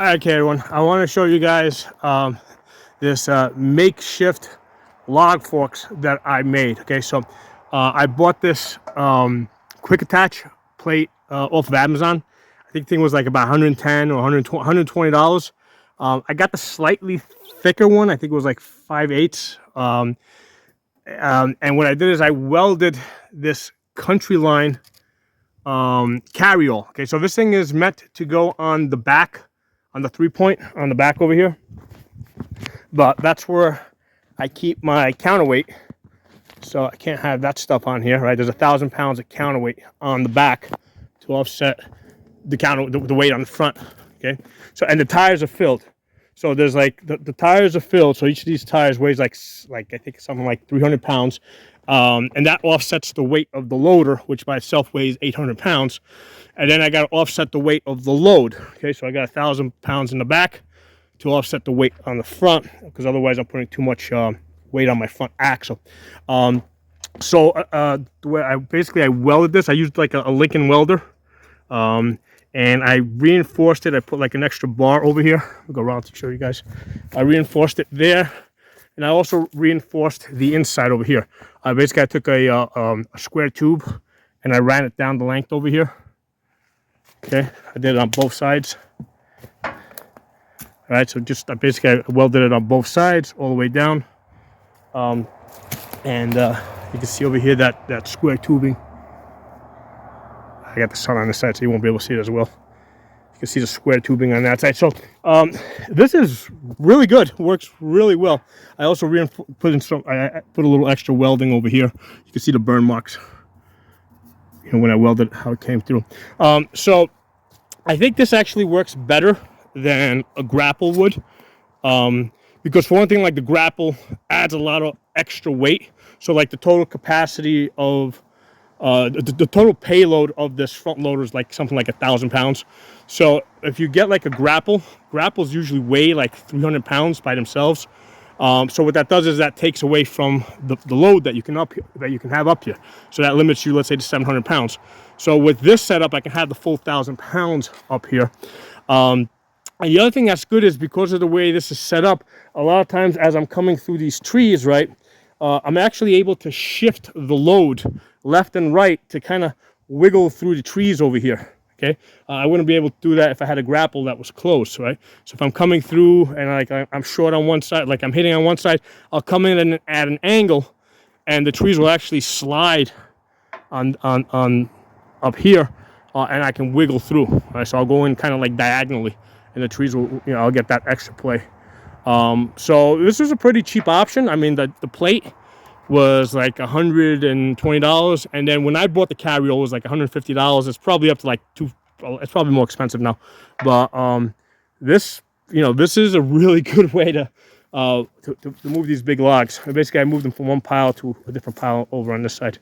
Okay, everyone. I want to show you guys this makeshift log forks that I made. Okay, so I bought this quick attach plate off of Amazon. I think the thing was like about 110 or $120. I got the slightly thicker one. I think it was like 5/8. And what I did is I welded this Country Line carryall. Okay, so this thing is meant to go on the back, on the 3-point on the back over here, but that's where I keep my counterweight, so I can't have that stuff on here, right? There's 1,000 pounds of counterweight on the back to offset the weight on the front. Okay, so, and the tires are filled, so there's like the tires are filled, so each of these tires weighs like I think something like 300 pounds. And that offsets the weight of the loader, which by itself weighs 800 pounds. And then I got to offset the weight of the load. Okay, so I got 1,000 pounds in the back to offset the weight on the front, because otherwise I'm putting too much weight on my front axle. The way I welded this, I used like a Lincoln welder, and I reinforced it. I put like an extra bar over here. I'll go around to show you guys. I reinforced it there. And I also reinforced the inside over here. Basically, I took a square tube and I ran it down the length over here. Okay, I did it on both sides. All right, so just basically I welded it on both sides all the way down. You can see over here that square tubing. I got the sun on this side, so you won't be able to see it as well. You can see the square tubing on that side. So this is really good. Works really well. I also put a little extra welding over here. You can see the burn marks, you know, when I welded, how it came through. So I think this actually works better than a grapple would, because for one thing, like the grapple adds a lot of extra weight. So like the total capacity of the total payload of this front loader is like something like 1,000 pounds. So if you get like a grapples usually weigh like 300 pounds by themselves. So what that does is that takes away from the load that you can have up here. So that limits you, let's say, to 700 pounds. So with this setup, I can have the full 1,000 pounds up here. And the other thing that's good is because of the way this is set up, a lot of times as I'm coming through these trees, right, I'm actually able to shift the load left and right to kind of wiggle through the trees over here. Okay, I wouldn't be able to do that if I had a grapple that was close, right? So if I'm coming through and like I'm short on one side, like I'm hitting on one side, I'll come in and at an angle, and the trees will actually slide on up here, and I can wiggle through. Right? So I'll go in kind of like diagonally, and the trees will, you know, I'll get that extra play. So this is a pretty cheap option. I mean, the plate was like $120, and then when I bought the carryall, it was like $150. It's probably up to like it's probably more expensive now, but this, you know, this is a really good way to move these big logs. Basically, I moved them from one pile to a different pile over on this side.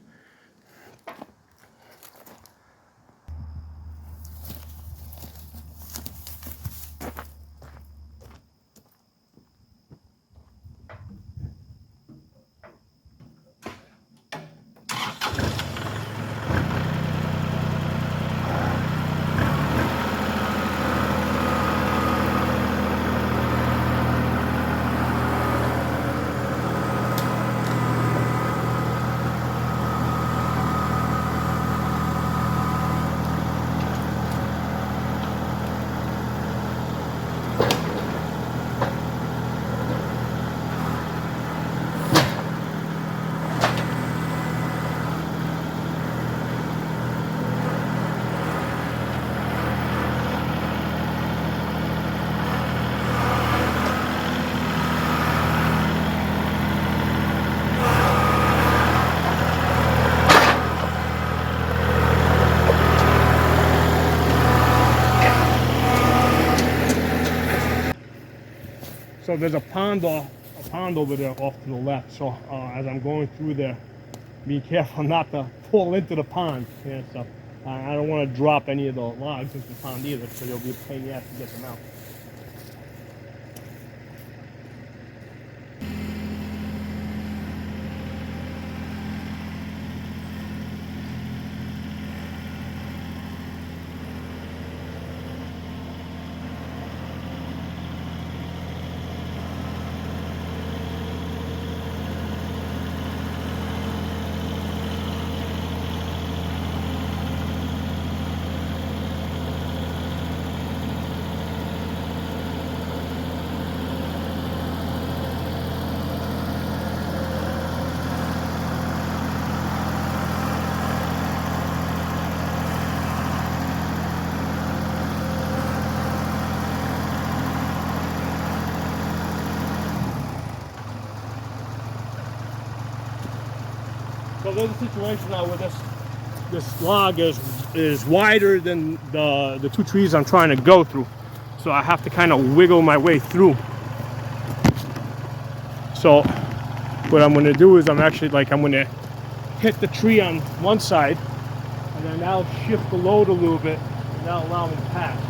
So there's a pond over there off to the left. So as I'm going through there, be careful not to fall into the pond. Yeah, so I don't want to drop any of the logs into the pond either, so you'll be a pain in the ass to get them out. So there's a situation now where this log is wider than the two trees I'm trying to go through. So I have to kind of wiggle my way through. So what I'm going to do is I'm going to hit the tree on one side, and then that'll shift the load a little bit, and that'll allow me to pass.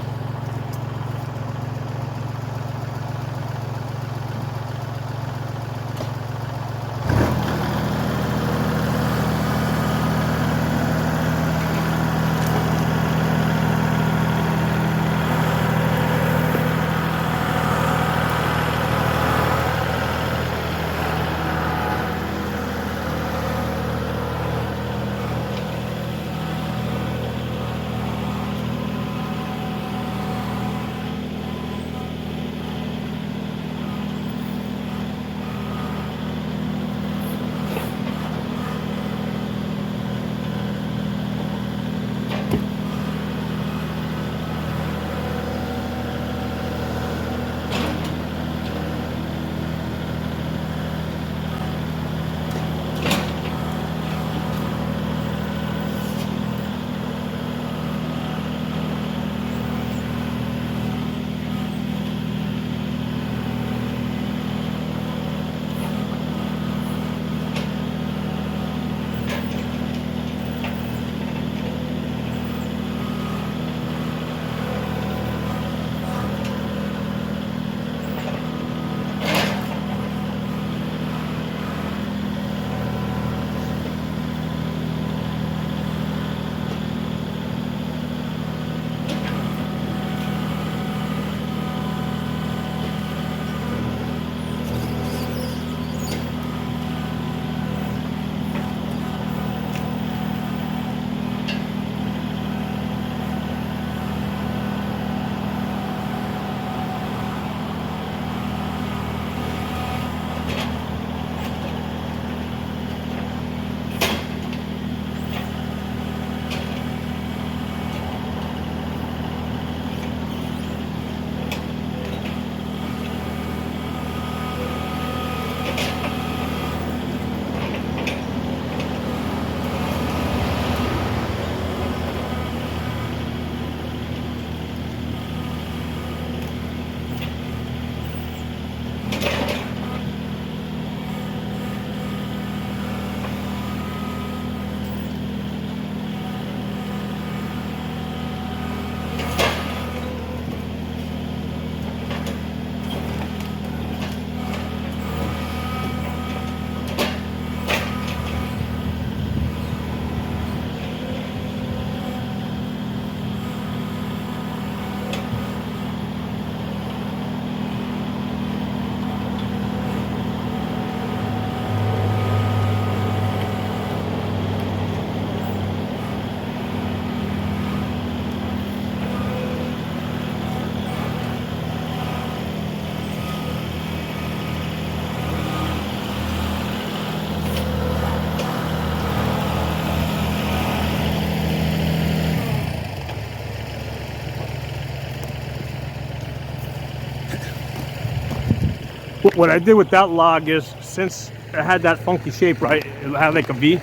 What I did with that log is, since it had that funky shape, right, it had like a V,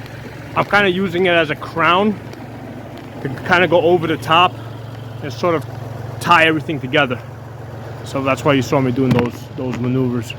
I'm kind of using it as a crown to kind of go over the top and sort of tie everything together. So that's why you saw me doing those maneuvers.